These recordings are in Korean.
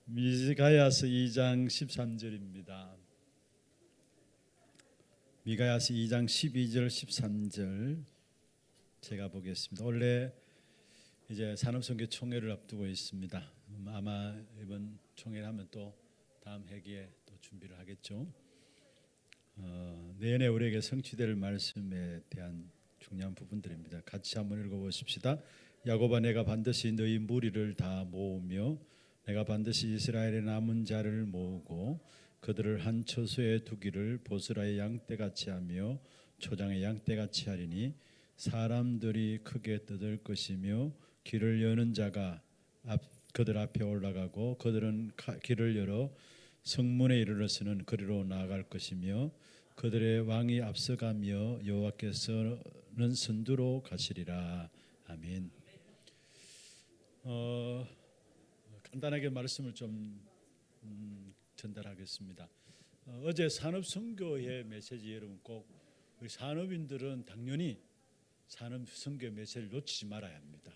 미가야서 2장 13절입니다. 미가야서 2장 12절 13절 제가 보겠습니다. 원래 이제 산업선교 총회를 앞두고 있습니다. 아마 이번 총회를 하면 또 다음 회기에 또 준비를 하겠죠. 내년에 우리에게 성취될 말씀에 대한 중요한 부분들입니다. 같이 한번 읽어보십시다. 야곱아, 내가 반드시 너희 무리를 다 모으며 내가 반드시 이스라엘의 남은 자를 모으고 그들을 한 처소에 두기를 보스라의 양떼같이 하며 초장의 양떼같이 하리니 사람들이 크게 떠들 것이며 길을 여는 자가 그들 앞에 올라가고 그들은 길을 열어 성문에 이르러서는 거리로 나아갈 것이며 그들의 왕이 앞서가며 여호와께서는 선두로 가시리라. 아멘. 간단하게 말씀을 좀 전달하겠습니다. 어제 산업선교의 메시지 여러분 꼭 우리 산업인들은 당연히 산업선교의 메시지를 놓치지 말아야 합니다.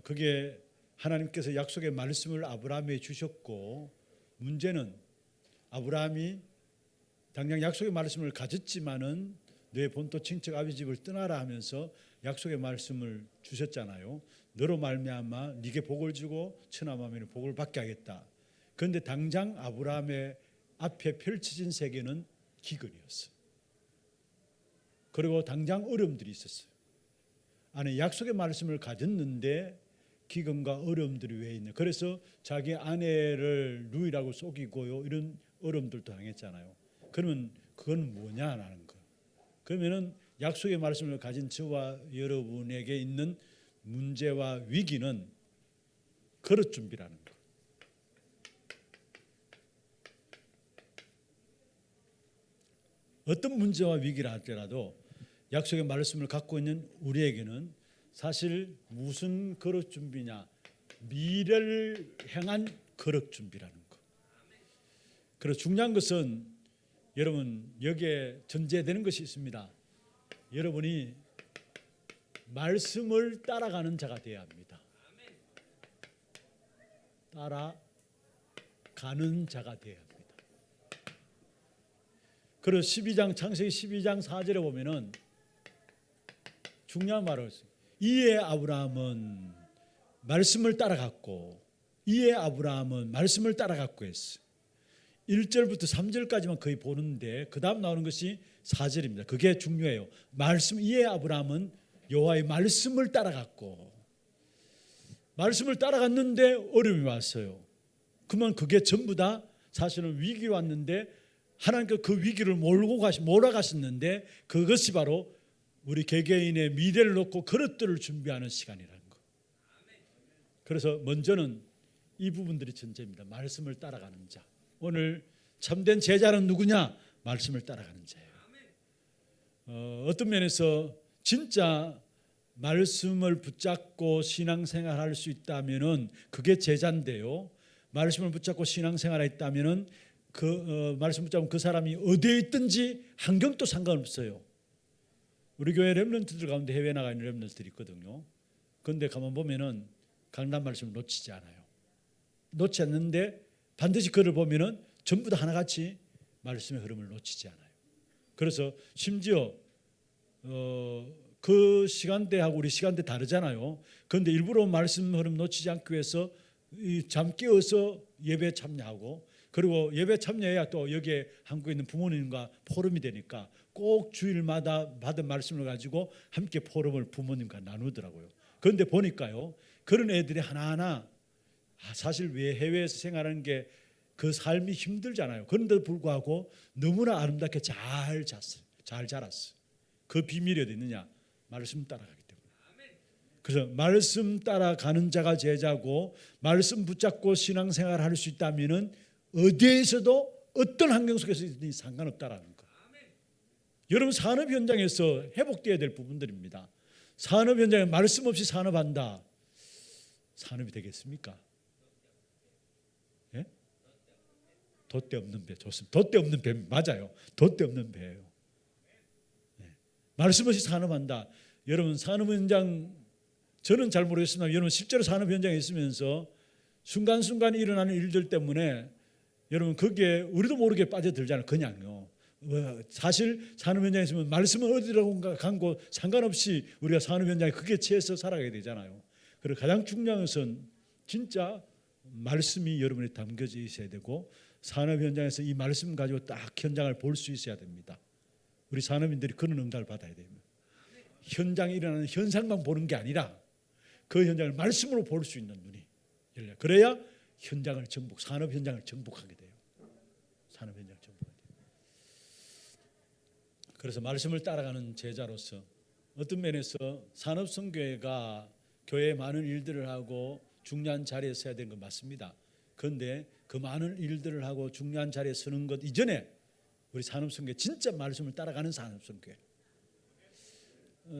그게 하나님께서 약속의 말씀을 아브라함에 주셨고 문제는 아브라함이 당장 약속의 말씀을 가졌지만은 내 본토 친척 아비 집을 떠나라 하면서 약속의 말씀을 주셨잖아요. 너로 말미암아 네게 복을 주고 처남하면 복을 받게 하겠다. 그런데 당장 아브라함의 앞에 펼쳐진 세계는 기근이었어요. 그리고 당장 어려움들이 있었어요. 아내 약속의 말씀을 가졌는데 기근과 어려움들이 왜 있냐. 그래서 자기 아내를 누이라고 속이고요. 이런 어려움들도 당했잖아요. 그러면 그건 뭐냐라는 거. 그러면은 약속의 말씀을 가진 저와 여러분에게 있는 문제와 위기는 그릇 준비라는 거. 어떤 문제와 위기를 할지라도 약속의 말씀을 갖고 있는 우리에게는 사실 무슨 그릇 준비냐? 미래를 향한 그릇 준비라는 거. 그래서 중요한 것은 여러분 여기에 전제되는 것이 있습니다. 여러분이 말씀을 따라가는 자가 되어야 합니다. 따라가는 자가 되어야 합니다. 그래서 창세기 12장 4절에 보면은 중요한 말을 했어요. 이에 아브라함은 말씀을 따라갔고 이에 아브라함은 말씀을 따라갔고 했어요. 1절부터 3절까지만 거의 보는데 그 다음 나오는 것이 4절입니다. 그게 중요해요. 이에 아브라함은 여호와의 말씀을 따라갔고 말씀을 따라갔는데 어려움이 왔어요. 그러면 그게 전부 다 사실은 위기 왔는데 하나님께서 그 위기를 몰아가셨는데 그것이 바로 우리 개개인의 미래를 놓고 그릇들을 준비하는 시간이라는 거. 그래서 먼저는 이 부분들이 전제입니다. 말씀을 따라가는 자. 오늘 참된 제자는 누구냐? 말씀을 따라가는 자예요. 어떤 면에서 진짜 말씀을 붙잡고 신앙생활할 수 있다면은 그게 제자인데요. 말씀을 붙잡고 신앙생활을 했다면은 말씀 붙잡은 그 사람이 어디에 있든지 환경도 상관없어요. 우리 교회 렘넌트들 가운데 해외 나가 있는 렘넌트들이 있거든요. 그런데 가만 보면은 강단 말씀을 놓치지 않아요. 놓지 않는데 반드시 그를 보면은 전부 다 하나같이 말씀의 흐름을 놓치지 않아요. 그래서 심지어 그 시간대하고 우리 시간대 다르잖아요. 그런데 일부러 말씀 흐름 놓치지 않기 위해서 잠 깨어서 예배 참여하고 그리고 예배 참여해야 또 여기에 한국에 있는 부모님과 포럼이 되니까 꼭 주일마다 받은 말씀을 가지고 함께 포럼을 부모님과 나누더라고요. 그런데 보니까요. 그런 애들이 하나하나 사실 왜 해외에서 생활하는 게 그 삶이 힘들잖아요. 그런데도 불구하고 너무나 아름답게 잘 잤어요. 잘 자랐어요. 그 비밀이 어디 있느냐? 말씀 따라가기 때문에. 그래서 말씀 따라가는 자가 제자고 말씀 붙잡고 신앙생활을 할 수 있다면은 어디에서도 어떤 환경 속에서든 상관없다라는 거. 여러분 산업 현장에서 회복되어야 될 부분들입니다. 산업 현장에 말씀 없이 산업한다. 산업이 되겠습니까? 예? 돛대 없는 배 좋습니다. 돛대 없는 배 맞아요. 돛대 없는 배예요. 예. 말씀 없이 산업한다. 여러분 산업 현장 저는 잘 모르겠습니다. 여러분 실제로 산업 현장에 있으면서 순간순간 일어나는 일들 때문에 여러분 거기에 우리도 모르게 빠져들잖아요. 그냥요. 사실 산업 현장에 있으면 말씀은 어디라고 간 곳 상관없이 우리가 산업 현장에 그게 취해서 살아가야 되잖아요. 그리고 가장 중요한 것은 진짜 말씀이 여러분에 담겨져 있어야 되고 산업 현장에서 이 말씀 가지고 딱 현장을 볼 수 있어야 됩니다. 우리 산업인들이 그런 응답을 받아야 됩니다. 현장에 일어나는 현상만 보는 게 아니라 그 현장을 말씀으로 볼 수 있는 눈이 열려. 그래야 현장을 산업 현장을 정복하게 돼요. 산업 현장 정복하게 돼요. 그래서 말씀을 따라가는 제자로서 어떤 면에서 산업 선교회가 교회에 많은 일들을 하고 중요한 자리에 서야 되는 건 맞습니다. 그런데 그 많은 일들을 하고 중요한 자리에 서는 것 이전에 우리 산업 선교회 진짜 말씀을 따라가는 산업 선교회.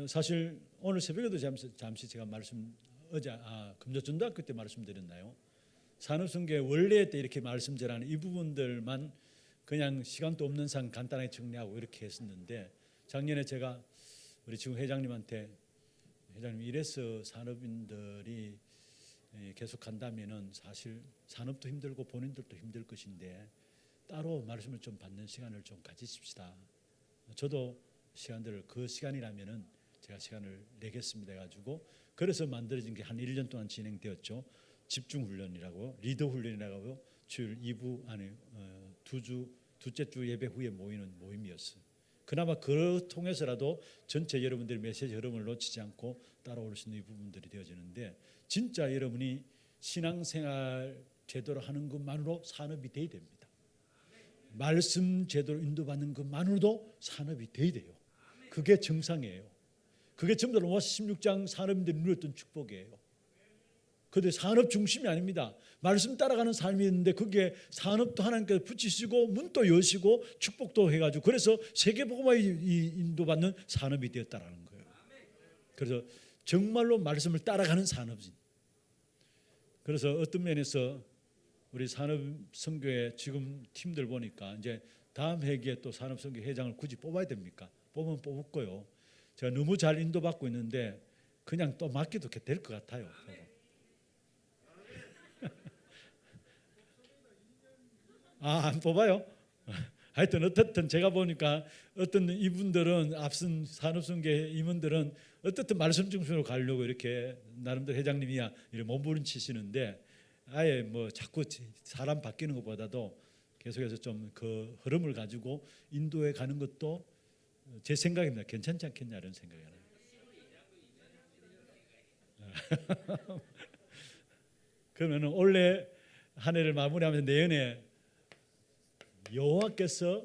사실 오늘 새벽에도 잠시 제가 금조전도학교 때 말씀드렸나요? 산업선교회 원래 때 이렇게 말씀 전하는 이 부분들만 그냥 시간도 없는 상 간단하게 정리하고 이렇게 했었는데 작년에 제가 우리 지금 회장님한테 회장님 이래서 산업인들이 계속 간다면은 사실 산업도 힘들고 본인들도 힘들 것인데 따로 말씀을 좀 받는 시간을 좀 가지십시다. 저도 시간들을 그 시간이라면은 제가 시간을 내겠습니다 해가지고 그래서 만들어진 게 한 1년 동안 진행되었죠. 집중훈련이라고 리더 훈련이라고 주일 2부 안에 둘째 주 예배 후에 모이는 모임이었어요. 그나마 그걸 통해서라도 전체 여러분들의 메시지 흐름을 놓치지 않고 따라올 수 있는 이 부분들이 되어지는데 진짜 여러분이 신앙생활 제대로 하는 것만으로 산업이 돼야 됩니다. 말씀 제대로 인도받는 것만으로도 산업이 돼야 돼요. 그게 정상이에요. 그게 전부 다 로마서 16장 산업인들이 누렸던 축복이에요. 그런데 산업 중심이 아닙니다. 말씀 따라가는 삶이 있는데 그게 산업도 하나님께서 붙이시고 문도 여시고 축복도 해가지고 그래서 세계복음화에 인도받는 산업이 되었다라는 거예요. 그래서 정말로 말씀을 따라가는 산업인. 그래서 어떤 면에서 우리 산업선교회 지금 팀들 보니까 이제 다음 회기에 또 산업선교 회장을 굳이 뽑아야 됩니까? 뽑으면 뽑을 거요. 제가 너무 잘 인도받고 있는데 그냥 또 맡기도 될 것 같아요. 안 뽑아요? 하여튼 어떻든 제가 보니까 어떤 이분들은 앞선 산업선교회 임원들은 어떻든 말씀 중심으로 가려고 이렇게 나름대로 회장님이야 이렇게 몸부림치시는데 아예 뭐 자꾸 사람 바뀌는 것보다도 계속해서 좀 그 흐름을 가지고 인도에 가는 것도 제 생각입니다. 괜찮지 않겠냐 이런 생각이 나요. 그러면 올해 한 해를 마무리하면서 내년에 여호와께서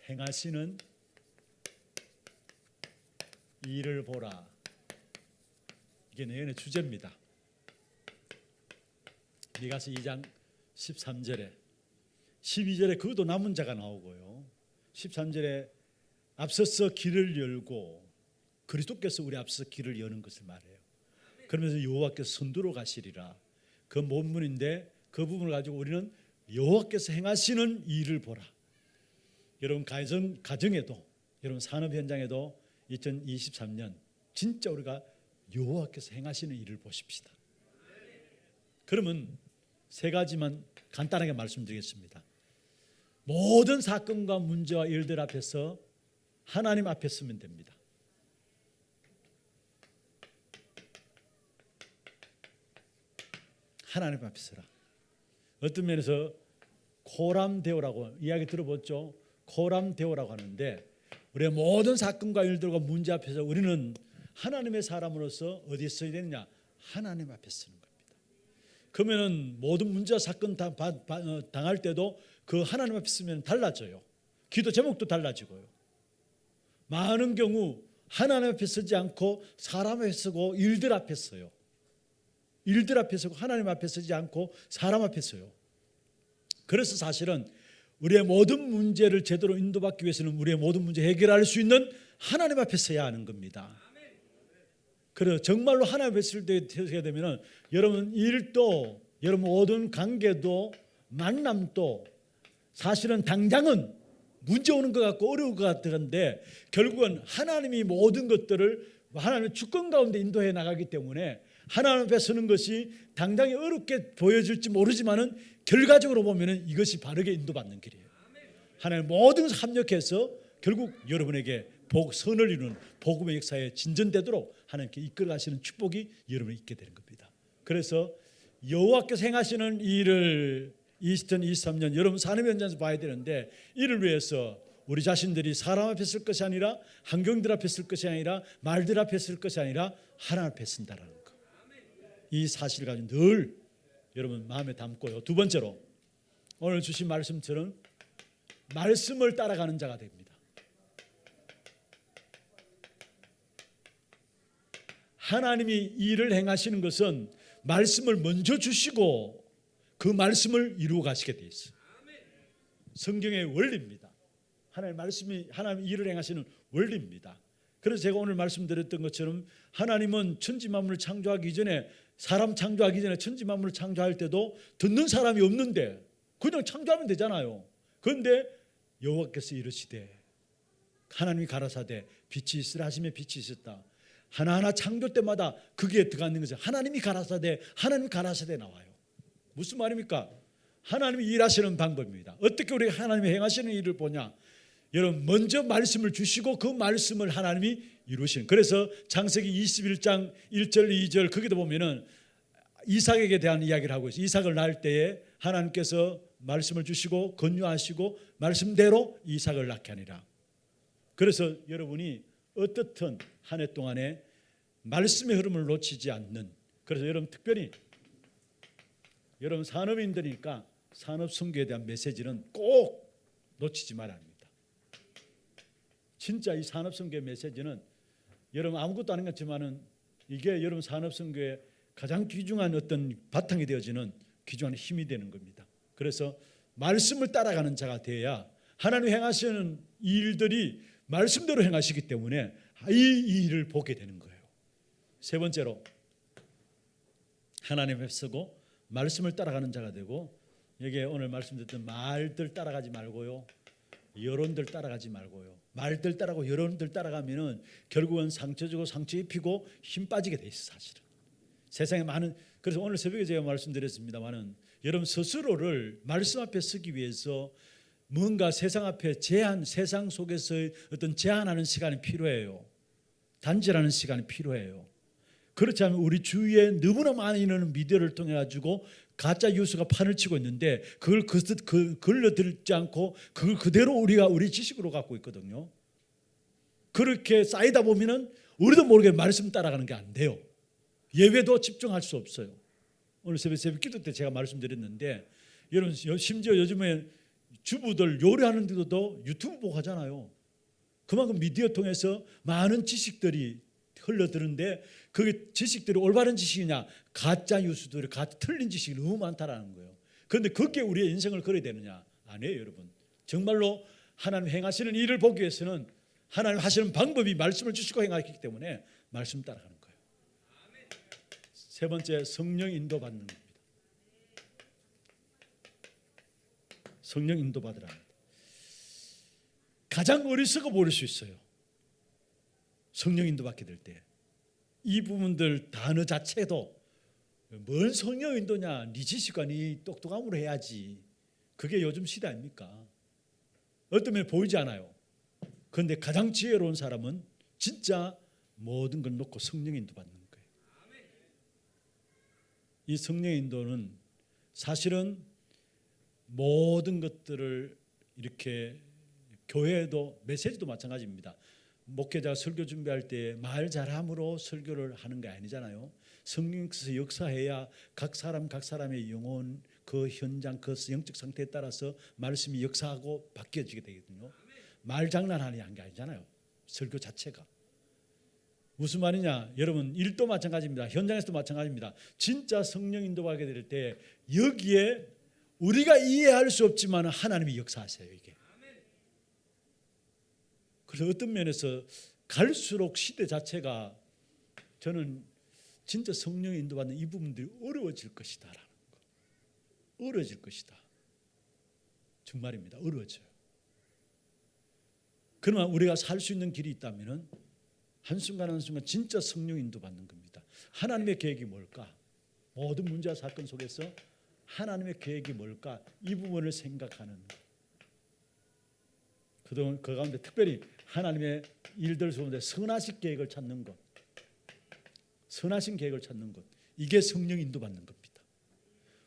행하시는 일을 보라. 이게 내년의 주제입니다. 미가서 2장 13절에 12절에 그것도 남은 자가 나오고요. 13절에 앞서서 길을 열고 그리스도께서 우리 앞서 길을 여는 것을 말해요. 그러면서 여호와께서 선두로 가시리라. 그 본문인데 그 부분을 가지고 우리는 여호와께서 행하시는 일을 보라. 여러분 가정에도 여러분 산업 현장에도 2023년 진짜 우리가 여호와께서 행하시는 일을 보십시다. 그러면 세 가지만 간단하게 말씀드리겠습니다. 모든 사건과 문제와 일들 앞에서 하나님 앞에 서면 됩니다. 하나님 앞에 서라. 어떤 면에서 코람데오라고 이야기 들어봤죠. 코람데오라고 하는데 우리의 모든 사건과 일들과 문제 앞에서 우리는 하나님의 사람으로서 어디에 서야 되느냐? 하나님 앞에 서는 겁니다. 그러면은 모든 문제와 사건 당할 때도 그 하나님 앞에 서면 달라져요. 기도 제목도 달라지고요. 많은 경우 하나님 앞에 서지 않고 사람 앞에 서고 일들 앞에 서요. 일들 앞에 서고 하나님 앞에 서지 않고 사람 앞에 서요. 그래서 사실은 우리의 모든 문제를 제대로 인도받기 위해서는 우리의 모든 문제 해결할 수 있는 하나님 앞에 서야 하는 겁니다. 그래서 정말로 하나님 앞에 서야 되면 여러분 일도 여러분 모든 관계도 만남도 사실은 당장은 문제 오는 것 같고 어려울 것 같은데 결국은 하나님이 모든 것들을 하나님의 주권 가운데 인도해 나가기 때문에 하나님 앞에 서는 것이 당장히 어렵게 보여질지 모르지만은 결과적으로 보면은 이것이 바르게 인도받는 길이에요. 하나님 모든 것을 합력해서 결국 여러분에게 선을 이루는 복음의 역사에 진전되도록 하나님께 이끌어 가시는 축복이 여러분에 있게 되는 겁니다. 그래서 여호와께서 행하시는 일을 2023년 여러분 삶의 현장에서 봐야 되는데, 이를 위해서 우리 자신들이 사람 앞에 쓸 것이 아니라 환경들 앞에 쓸 것이 아니라 말들 앞에 쓸 것이 아니라 하나님 앞에 쓴다라는 거. 이 사실을 가지고 늘 여러분 마음에 담고요. 두 번째로 오늘 주신 말씀처럼 말씀을 따라가는 자가 됩니다. 하나님이 일을 행하시는 것은 말씀을 먼저 주시고 그 말씀을 이루어 가시게 돼 있어요. 성경의 원리입니다. 하나님의 말씀이 하나님 일을 행하시는 원리입니다. 그래서 제가 오늘 말씀드렸던 것처럼 하나님은 천지 만물을 창조하기 이전에, 사람 창조하기 전에 천지 만물을 창조할 때도 듣는 사람이 없는데 그냥 창조하면 되잖아요. 그런데 여호와께서 이르시되 하나님이 가라사대 빛이 있으라 하시매 빛이 있었다. 하나하나 창조 때마다 거기에 들어가는 것은 하나님이 가라사대 나와요. 무슨 말입니까? 하나님이 일하시는 방법입니다. 어떻게 우리가 하나님이 행하시는 일을 보냐? 여러분 먼저 말씀을 주시고 그 말씀을 하나님이 이루시는. 그래서 창세기 21장 1절 2절 거기도 보면은 이삭에게 대한 이야기를 하고 있어요. 이삭을 낳을 때에 하나님께서 말씀을 주시고 건유하시고 말씀대로 이삭을 낳게 하니라. 그래서 여러분이 어떻든 한 해 동안에 말씀의 흐름을 놓치지 않는, 그래서 여러분 특별히 여러분 산업인들이니까 산업선교에 대한 메시지는 꼭 놓치지 말아야 합니다. 진짜 이 산업선교의 메시지는 여러분 아무것도 아닌 것 같지만은 이게 여러분 산업선교의 가장 귀중한 어떤 바탕이 되어지는 귀중한 힘이 되는 겁니다. 그래서 말씀을 따라가는 자가 되어야 하나님 행하시는 일들이 말씀대로 행하시기 때문에 이 일을 보게 되는 거예요. 세 번째로 하나님 앞에 서고 말씀을 따라가는 자가 되고, 여기에 오늘 말씀드렸던 말들 따라가지 말고요, 여론들 따라가지 말고요. 말들 따라가고 여론들 따라가면은 결국은 상처 주고 상처 입히고 힘 빠지게 돼 있어 사실은. 세상에 많은, 그래서 오늘 새벽에 제가 말씀드렸습니다만은 여러분 스스로를 말씀 앞에 서기 위해서 뭔가 세상 앞에 세상 속에서의 어떤 제한하는 시간이 필요해요. 단절하는 시간이 필요해요. 그렇지 않으면 우리 주위에 너무나 많이 있는 미디어를 통해 가지고 가짜 뉴스가 판을 치고 있는데 그걸 걸러들지 않고 그걸 그대로 우리 지식으로 갖고 있거든요. 그렇게 쌓이다 보면은 우리도 모르게 말씀 따라가는 게 안 돼요. 예배도 집중할 수 없어요. 오늘 새벽 기도 때 제가 말씀드렸는데, 여러분 심지어 요즘에 주부들 요리하는 데도 유튜브 보고 하잖아요. 그만큼 미디어 통해서 많은 지식들이 흘러드는데 그게 지식들이 올바른 지식이냐, 가짜 뉴스들이 틀린 지식이 너무 많다라는 거예요. 그런데 그게 우리의 인생을 걸어야 되느냐? 아니에요, 여러분. 정말로 하나님 행하시는 일을 보기 위해서는 하나님 하시는 방법이 말씀을 주시고 행하기 때문에 말씀 따라가는 거예요. 세 번째, 성령 인도받는 겁니다. 성령 인도받으라. 가장 어리석어 보일 수 있어요. 성령 인도받게 될 때 이 부분들 단어 자체도 뭔 성령 인도냐, 네 지식과 네 똑똑함으로 해야지. 그게 요즘 시대 아닙니까? 어떤 면에 보이지 않아요. 그런데 가장 지혜로운 사람은 진짜 모든 걸 놓고 성령 인도받는 거예요. 이 성령 인도는 사실은 모든 것들을 이렇게, 교회도 메시지도 마찬가지입니다. 목회자가 설교 준비할 때 말 잘함으로 설교를 하는 게 아니잖아요. 성령께서 역사해야 각 사람의 영혼, 그 현장, 그 영적 상태에 따라서 말씀이 역사하고 바뀌어지게 되거든요. 말 장난하는 게 아니잖아요. 설교 자체가. 무슨 말이냐? 여러분 일도 마찬가지입니다. 현장에서도 마찬가지입니다. 진짜 성령 인도받게 될 때 여기에 우리가 이해할 수 없지만 하나님이 역사하세요. 이게. 그래서 어떤 면에서 갈수록 시대 자체가, 저는 진짜 성령 인도받는 이 부분들이 어려워질 것이다라는 거. 어려워질 것이다. 정말입니다. 어려워져요. 그러나 우리가 살 수 있는 길이 있다면은 한순간 한순간 진짜 성령 인도받는 겁니다. 하나님의 계획이 뭘까? 모든 문제와 사건 속에서 하나님의 계획이 뭘까? 이 부분을 생각하는 그동안 그 가운데 특별히 하나님의 일들 속에 선하신 계획을 찾는 것, 선하신 계획을 찾는 것, 이게 성령 인도받는 겁니다.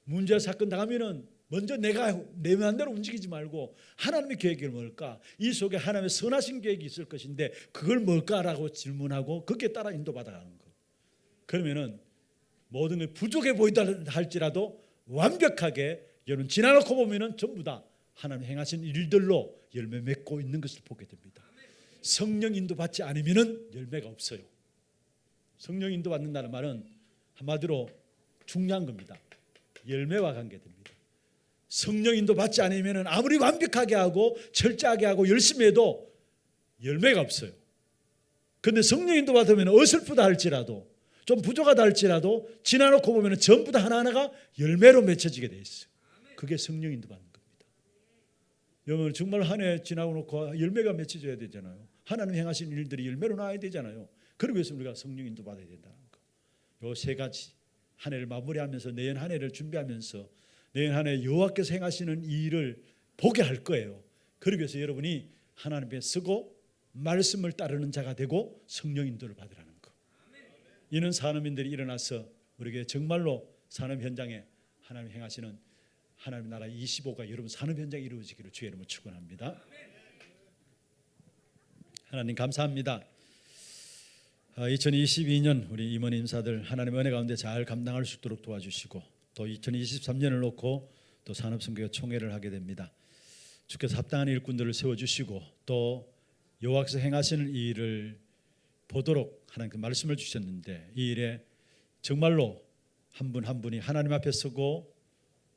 문제와 사건 당하면은 먼저 내가 내 마음대로 움직이지 말고 하나님의 계획이 뭘까? 이 속에 하나님의 선하신 계획이 있을 것인데 그걸 뭘까라고 질문하고 거기에 따라 인도받아가는 거. 그러면은 모든 게 부족해 보이다 할지라도 완벽하게 여러분 지나놓고 보면은 전부 다 하나님 행하신 일들로 열매 맺고 있는 것을 보게 됩니다. 성령 인도받지 않으면은 열매가 없어요. 성령 인도받는다는 말은 한마디로 중요한 겁니다. 열매와 관계됩니다. 성령 인도받지 않으면 아무리 완벽하게 하고 철저하게 하고 열심히 해도 열매가 없어요. 그런데 성령 인도받으면 어설프다 할지라도 좀 부족하다 할지라도 지나놓고 보면 전부 다 하나하나가 열매로 맺혀지게 돼 있어요. 그게 성령 인도받는 겁니다. 여러분 정말 한 해 지나고 놓고 열매가 맺혀져야 되잖아요. 하나님 행하신 일들이 열매로 나와야 되잖아요. 그러기 위해서 우리가 성령 인도받아야 된다는 거. 요 세 가지 한 해를 마무리하면서 내년 한 해를 준비하면서 내년 한 해 여호와께서 행하시는 이 일을 보게 할 거예요. 그러기 위해서 여러분이 하나님께 쓰고 말씀을 따르는 자가 되고 성령 인도를 받으라는 거. 이는 산업인들이 일어나서 우리에게 정말로 산업 현장에 하나님 행하시는 하나님의 나라 25가 여러분 산업 현장에 이루어지기를 주의 이름으로 축원합니다. 하나님 감사합니다. 2022년 우리 임원 인사들 하나님의 은혜 가운데 잘 감당할 수 있도록 도와주시고 또 2023년을 놓고 또 산업선교회 총회를 하게 됩니다. 주께서 합당한 일꾼들을 세워주시고 또 여호와께서 행하시는 이 일을 보도록 하나님께 말씀을 주셨는데 이 일에 정말로 한 분 한 분이 하나님 앞에 서고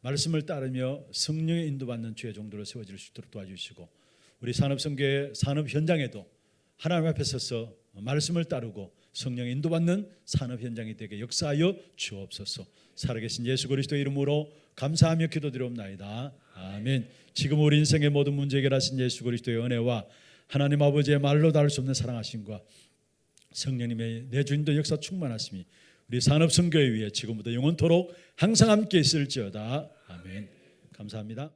말씀을 따르며 성령의 인도받는 주의 종들을 세워질 수 있도록 도와주시고 우리 산업선교회 산업 현장에도 하나님 앞에 서서 말씀을 따르고 성령의 인도받는 산업 현장이 되게 역사하여 주옵소서. 살아계신 예수 그리스도의 이름으로 감사하며 기도드리옵나이다. 아멘. 지금 우리 인생의 모든 문제 해결하신 예수 그리스도의 은혜와 하나님 아버지의 말로 닿을 수 없는 사랑하심과 성령님의 내주인도 역사 충만하심이 우리 산업선교회 위에 지금부터 영원토록 항상 함께 있을지어다. 아멘. 감사합니다.